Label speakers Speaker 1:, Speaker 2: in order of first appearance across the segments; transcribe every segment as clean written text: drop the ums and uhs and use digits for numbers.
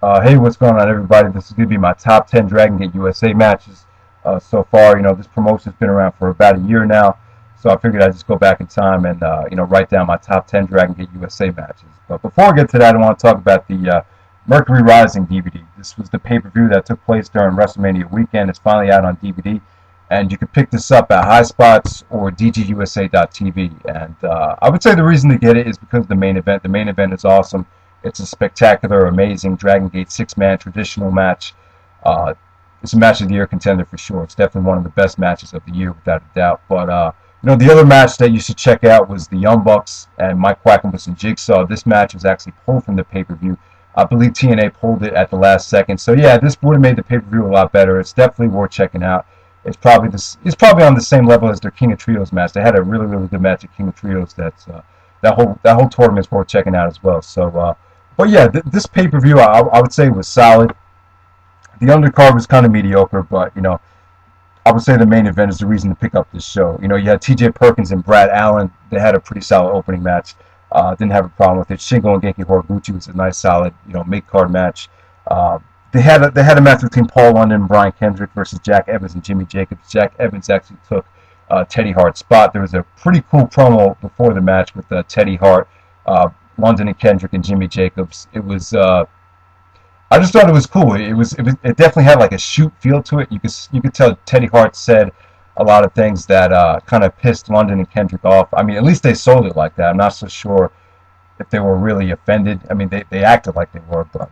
Speaker 1: Hey, what's going on, everybody? This is going to be my top 10 Dragon Gate USA matches so far. This promotion's been around for about a year now, so I figured I'd just go back in time and write down my top 10 Dragon Gate USA matches. But before I get to that, I want to talk about the Mercury Rising DVD. This was the pay-per-view that took place during WrestleMania weekend. It's finally out on DVD, and you can pick this up at High Spots or DGUSA.tv. And I would say the reason to get it is because of the main event. The main event is awesome. It's a spectacular, amazing Dragon Gate six-man traditional match. It's a match of the year contender for sure. It's definitely one of the best matches of the year, without a doubt. But the other match that you should check out was the Young Bucks and Mike Quackenbush and Jigsaw. This match was actually pulled from the pay-per-view. I believe TNA pulled it at the last second. So yeah, this would have made the pay-per-view a lot better. It's definitely worth checking out. It's probably on the same level as their King of Trios match. They had a really, really good match at King of Trios. That whole tournament's worth checking out as well. So. But yeah, this pay-per-view, I would say, was solid. The undercard was kind of mediocre, but, I would say the main event is the reason to pick up this show. You had TJ Perkins and Brad Allen. They had a pretty solid opening match. Didn't have a problem with it. Shingo and Genki Horiguchi was a nice, solid, mid-card match. They had a match between Paul London and Brian Kendrick versus Jack Evans and Jimmy Jacobs. Jack Evans actually took Teddy Hart's spot. There was a pretty cool promo before the match with Teddy Hart, London and Kendrick and Jimmy Jacobs. It was I just thought it was cool. It definitely had like a shoot feel to it. You could tell Teddy Hart said a lot of things that kind of pissed London and Kendrick off. I mean, at least they sold it like that. I'm not so sure if they were really offended. I mean, they acted like they were, but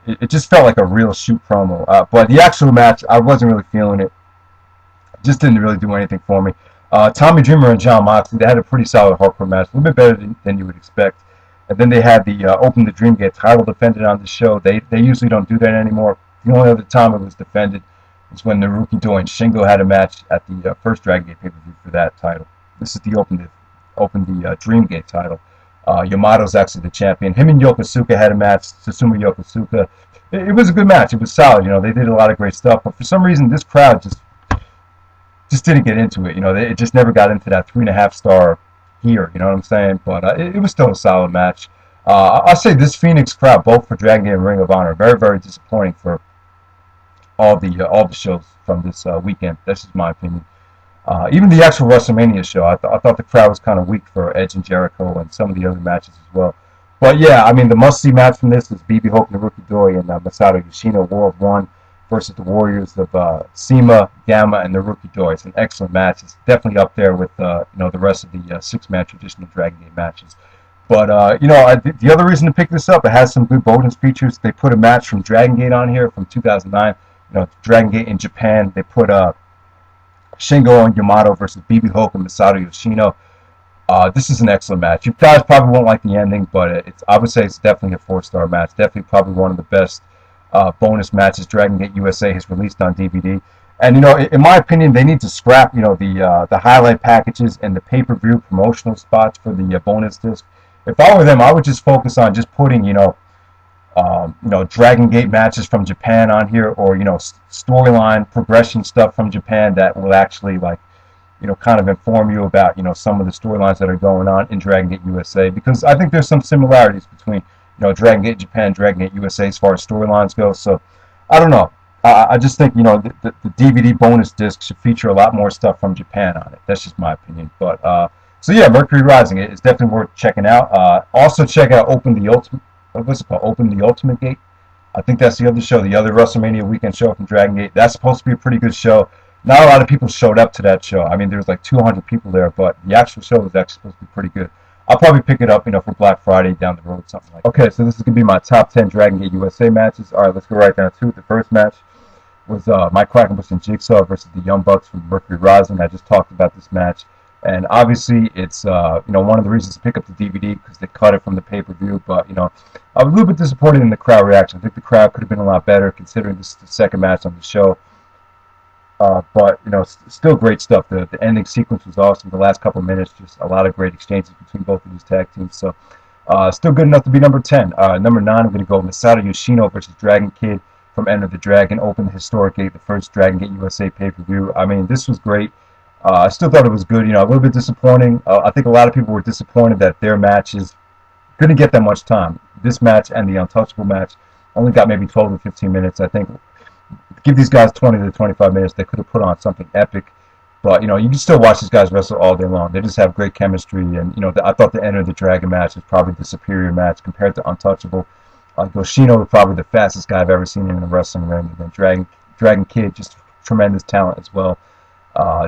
Speaker 1: it just felt like a real shoot promo. But the actual match, I wasn't really feeling it. It just didn't really do anything for me. Tommy Dreamer and John Moxley, they had a pretty solid hardcore match, a little bit better than you would expect. And then they had the Open the Dream Gate title defended on the show. They usually don't do that anymore. The only other time it was defended was when Naruki and Shingo had a match at the first Dragon Gate pay-per-view for that title. This is the Open the Dream Gate title. Yamato's actually the champion. Him and Yokosuka had a match. Susumu Yokosuka. It was a good match. It was solid. They did a lot of great stuff. But for some reason, this crowd just didn't get into it. It just never got into that 3.5 star here, you know what I'm saying? But it was still a solid match. I'll say this Phoenix crowd, both for Dragon Gate and Ring of Honor, very, very disappointing for all the shows from this weekend. That's just my opinion. Even the actual WrestleMania show, I thought the crowd was kind of weak for Edge and Jericho and some of the other matches as well. But yeah, I mean, the must-see match from this is BBoy, Naruki, and Masato Yoshino, War of One, versus the Warriorz of CIMA, YAMA, and Naruki. It's an excellent match. It's definitely up there with the rest of the six-man traditional Dragon Gate matches. But the other reason to pick this up, it has some good bonus features. They put a match from Dragon Gate on here from 2009. Dragon Gate in Japan. They put Shingo and Yamato versus BBoy and Masato Yoshino. This is an excellent match. You guys probably won't like the ending, but I would say it's definitely a 4-star match. Definitely probably one of the best bonus matches Dragon Gate USA has released on DVD. And in my opinion, they need to scrap the highlight packages and the pay-per-view promotional spots for the bonus disc. If I were them, I would just focus on just putting Dragon Gate matches from Japan on here, or storyline progression stuff from Japan that will actually kind of inform you about some of the storylines that are going on in Dragon Gate USA, because I think there's some similarities between Dragon Gate Japan, Dragon Gate USA as far as storylines go. So, I don't know. I just think, the DVD bonus disc should feature a lot more stuff from Japan on it. That's just my opinion. But, so yeah, Mercury Rising, it's definitely worth checking out. Also check out Open the Ultimate Gate. I think that's the other show, the other WrestleMania weekend show from Dragon Gate. That's supposed to be a pretty good show. Not a lot of people showed up to that show. I mean, there was like 200 people there, but the actual show was actually supposed to be pretty good. I'll probably pick it up, for Black Friday down the road, something like that. Okay, so this is going to be my top 10 Dragon Gate USA matches. All right, let's go right down to it. The first match was Mike Quackenbush and Jigsaw versus the Young Bucks from Mercury Rising. I just talked about this match. And obviously, it's one of the reasons to pick up the DVD, because they cut it from the pay-per-view. But, I was a little bit disappointed in the crowd reaction. I think the crowd could have been a lot better, considering this is the second match on the show. But, still great stuff. The ending sequence was awesome. The last couple minutes, just a lot of great exchanges between both of these tag teams. So, still good enough to be number 10. Number 9, I'm going to go Masato Yoshino versus Dragon Kid from Enter the Dragon. Open the Historic Gate, the first Dragon Gate USA pay-per-view. I mean, this was great. I still thought it was good. A little bit disappointing. I think a lot of people were disappointed that their matches couldn't get that much time. This match and the Untouchable match only got maybe 12 to 15 minutes. I think give these guys 20 to 25 minutes, they could have put on something epic. But, you can still watch these guys wrestle all day long. They just have great chemistry. And, I thought the Enter the Dragon match was probably the superior match compared to Untouchable. Yoshino was probably the fastest guy I've ever seen in a wrestling ring. And then Dragon Kid, just tremendous talent as well.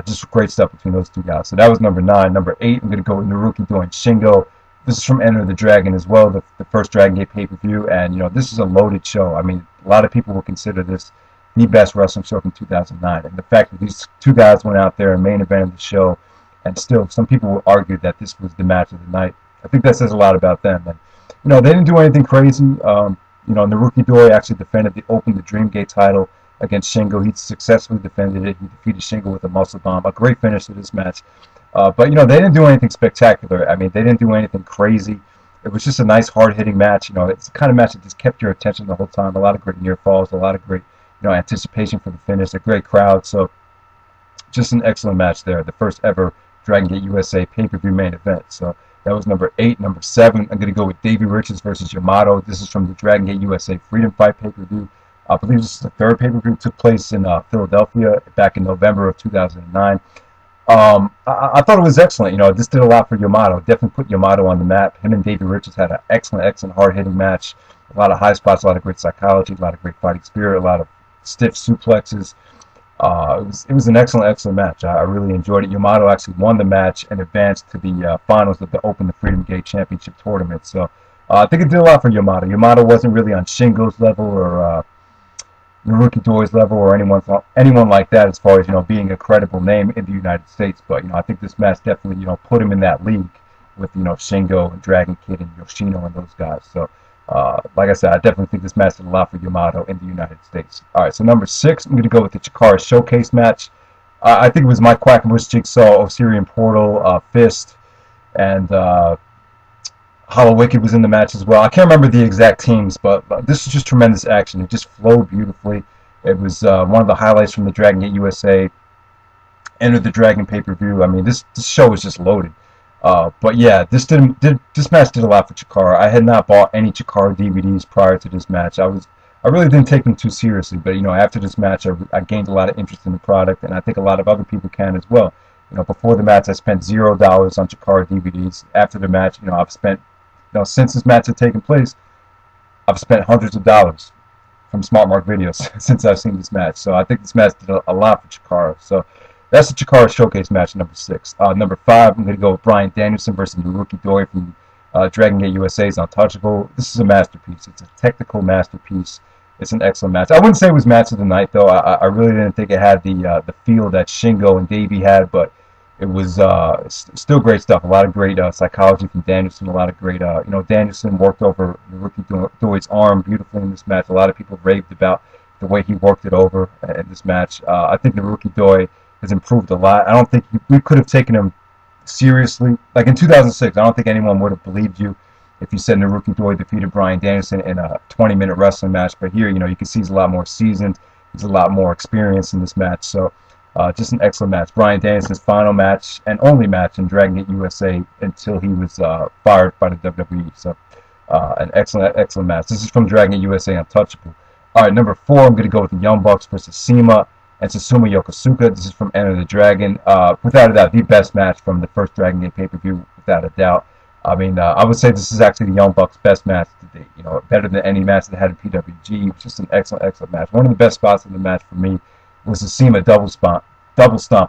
Speaker 1: Just great stuff between those two guys. So that was number 9. Number 8, I'm going to go with Naruki doing Shingo. This is from Enter the Dragon as well, the first Dragon Gate pay-per-view. And, this is a loaded show. I mean, a lot of people will consider this the best wrestling show from 2009. And the fact that these two guys went out there and main evented the show, and still some people will argue that this was the match of the night. I think that says a lot about them. And, they didn't do anything crazy. Naruki Doi actually opened the Dream Gate title against Shingo. He successfully defended it. He defeated Shingo with a muscle bomb. A great finish to this match. But, they didn't do anything spectacular. I mean, they didn't do anything crazy. It was just a nice, hard-hitting match. It's the kind of match that just kept your attention the whole time. A lot of great near falls, a lot of great anticipation for the finish, a great crowd. So just an excellent match there. The first ever Dragon Gate USA pay-per-view main event. So that was number 8. Number 7, I'm going to go with Davey Richards versus YAMATO. This is from the Dragon Gate USA Freedom Fight pay-per-view. I believe this is the third pay-per-view. It took place in Philadelphia back in November of 2009. I thought it was excellent. This did a lot for YAMATO. Definitely put YAMATO on the map. Him and Davey Richards had an excellent hard-hitting match. A lot of high spots, a lot of great psychology, a lot of great fighting spirit, a lot of stiff suplexes. It was an excellent match. I really enjoyed it. YAMATO actually won the match and advanced to the finals of the Open the Freedom Gate Championship tournament. So I think it did a lot for YAMATO. YAMATO wasn't really on Shingo's level or Naruki Doi's level or anyone like that as far as being a credible name in the United States. But I think this match definitely put him in that league with Shingo and Dragon Kid and Yoshino and those guys. So. Like I said, I definitely think this match did a lot for YAMATO in the United States. Alright, so number 6, I'm going to go with the Chikara Showcase match. I think it was my Quackenbush, Jigsaw, Osirian Portal, Fist, and Hollow Wicked was in the match as well. I can't remember the exact teams, but this is just tremendous action. It just flowed beautifully. It was one of the highlights from the Dragon Gate USA. Enter the Dragon pay-per-view. I mean, this show was just loaded. But yeah, this match did a lot for Chikara. I had not bought any Chikara DVDs prior to this match. I really didn't take them too seriously, but after this match, I gained a lot of interest in the product, and I think a lot of other people can as well. Before the match, I spent $0 on Chikara DVDs. After the match, I've spent, since this match had taken place, I've spent hundreds of dollars from Smart Mark Videos since I've seen this match. So I think this match did a lot for Chikara. So. That's the Chikara Showcase match, number 6. Number 5, I'm going to go with Bryan Danielson versus Naruki Doi from Dragon Gate USA's Untouchable. This is a masterpiece. It's a technical masterpiece. It's an excellent match. I wouldn't say it was match of the night, though. I really didn't think it had the feel that Shingo and Davey had, but it was still great stuff. A lot of great psychology from Danielson. A lot of great, Danielson worked over Naruki Doi's arm beautifully in this match. A lot of people raved about the way he worked it over in this match. I think Naruki Doi has improved a lot. I don't think we could have taken him seriously. Like in 2006, I don't think anyone would have believed you if you said Naruki Doi defeated Bryan Danielson in a 20-minute wrestling match. But here, you can see he's a lot more seasoned. He's a lot more experienced in this match. So just an excellent match. Bryan Danielson's final match and only match in Dragon Gate USA until he was fired by the WWE. So an excellent match. This is from Dragon Gate USA Untouchable. All right, number 4, I'm going to go with the Young Bucks versus CIMA and Susumu Yokosuka. This is from Enter the Dragon. Without a doubt, the best match from the first Dragon Gate pay-per-view, without a doubt. I mean, I would say this is actually the Young Bucks' best match to date. Better than any match they had in PWG. It was just an excellent match. One of the best spots in the match for me was the CIMA double stomp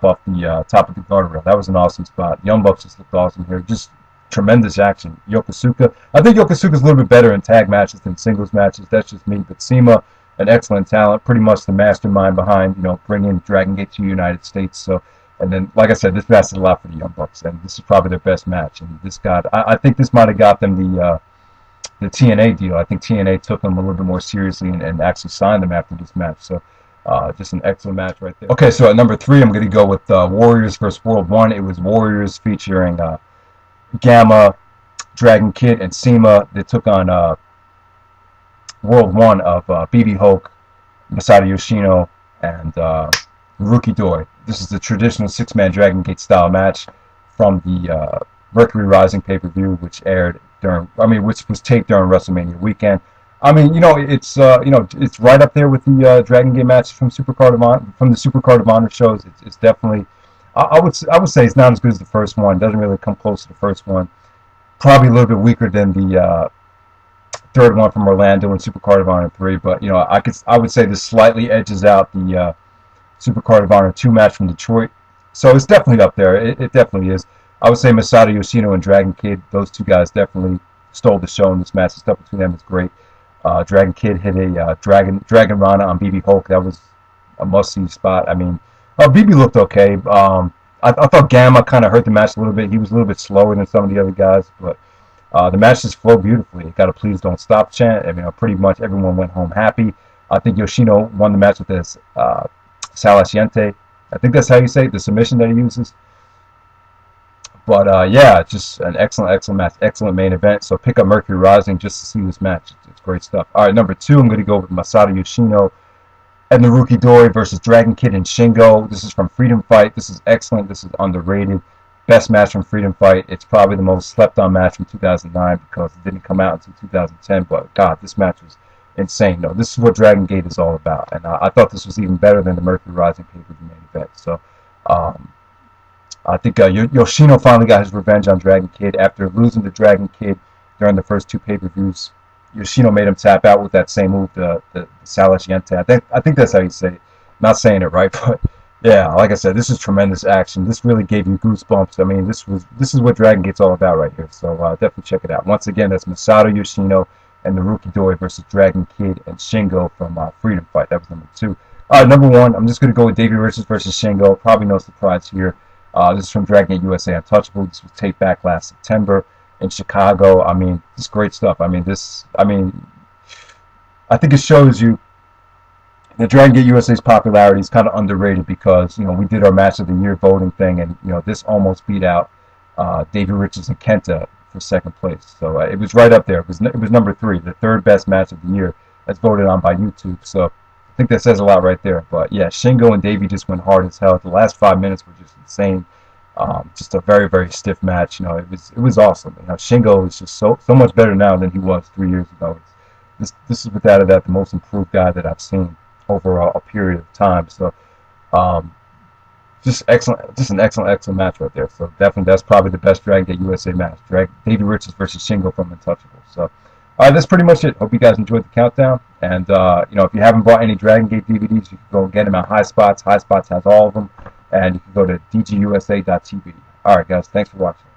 Speaker 1: off the top of the guardrail. That was an awesome spot. Young Bucks just looked awesome here. Just tremendous action. Yokosuka. I think Yokosuka's a little bit better in tag matches than singles matches. That's just me. But CIMA, an excellent talent, pretty much the mastermind behind, bringing Dragon Gate to the United States. So, and then, like I said, this match did a lot for the Young Bucks, and this is probably their best match. And this I think this might have got them the TNA deal. I think TNA took them a little bit more seriously and actually signed them after this match. So, just an excellent match right there. Okay, so at number 3, I'm going to go with Warriorz versus World 1. It was Warriorz featuring Gamma, Dragon Kid, and CIMA. They took on World 1 of BB Masato Yoshino, and Naruki Doi. This is the traditional 6-man Dragon Gate style match from the Mercury Rising pay-per-view, which was taped during WrestleMania weekend. I mean, it's right up there with the Dragon Gate match from the Super Card of Honor shows. It's definitely, I would say it's not as good as the first one. It doesn't really come close to the first one. Probably a little bit weaker than the third one from Orlando and Super Card of Honor 3. But I would say this slightly edges out the Super Card of Honor 2 match from Detroit. So it's definitely up there. It definitely is. I would say Masato Yoshino and Dragon Kid. Those two guys definitely stole the show in this match. The stuff between them is great. Dragon Kid hit a Dragon Rana on BB Hulk. That was a must-see spot. I mean, BB looked okay. I thought Gamma kind of hurt the match a little bit. He was a little bit slower than some of the other guys, but the match just flowed beautifully. It got a "Please Don't Stop" chant. I mean, pretty much everyone went home happy. I think Yoshino won the match with this Salasiente. I think that's how you say it, the submission that he uses. But yeah, just an excellent match, excellent main event. So pick up Mercury Rising just to see this match. It's great stuff. All right, number 2, I'm going to go with Masato Yoshino and Naruki Doi versus Dragon Kid and Shingo. This is from Freedom Fight. This is excellent. This is underrated. Best match from Freedom Fight. It's probably the most slept-on match from 2009 because it didn't come out until 2010. But God, this match was insane. No, this is what Dragon Gate is all about. And I thought this was even better than the Mercury Rising pay-per-view main event. So. I think Yoshino finally got his revenge on Dragon Kid after losing to Dragon Kid during the first 2 pay-per-views. Yoshino made him tap out with that same move, the Salasiente. I think that's how you say it. Not saying it right, but yeah, like I said, this is tremendous action. This really gave you goosebumps. I mean, this is what Dragon Gate's all about right here. So definitely check it out. Once again, that's Masato Yoshino and Naruki Doi versus Dragon Kid and Shingo from Freedom Fight. That was number 2. All right, number 1, I'm just going to go with Davey Richards versus Shingo. Probably no surprise here. This is from Dragon Gate USA Untouchable. This was taped back last September in Chicago. I mean, this is great stuff. I think it shows you that Dragon Gate USA's popularity is kind of underrated because, we did our Match of the Year voting thing, and, this almost beat out Davey Richards and Kenta for 2nd place. So it was right up there. It was number 3, the 3rd best match of the year as voted on by YouTube. So I think that says a lot right there. But yeah, Shingo and Davey just went hard as hell. The last 5 minutes were just insane. Just a very, very stiff match. It was awesome. Shingo is just so much better now than he was 3 years ago. This is without a doubt the most improved guy that I've seen over a period of time. So just an excellent match right there. So definitely that's probably the best Dragon Gate USA match. Davey Richards versus Shingo from Untouchable. So all right, that's pretty much it. Hope you guys enjoyed the countdown. And, if you haven't bought any Dragon Gate DVDs, you can go and get them at High Spots. High Spots has all of them. And you can go to dgusa.tv. All right, guys. Thanks for watching.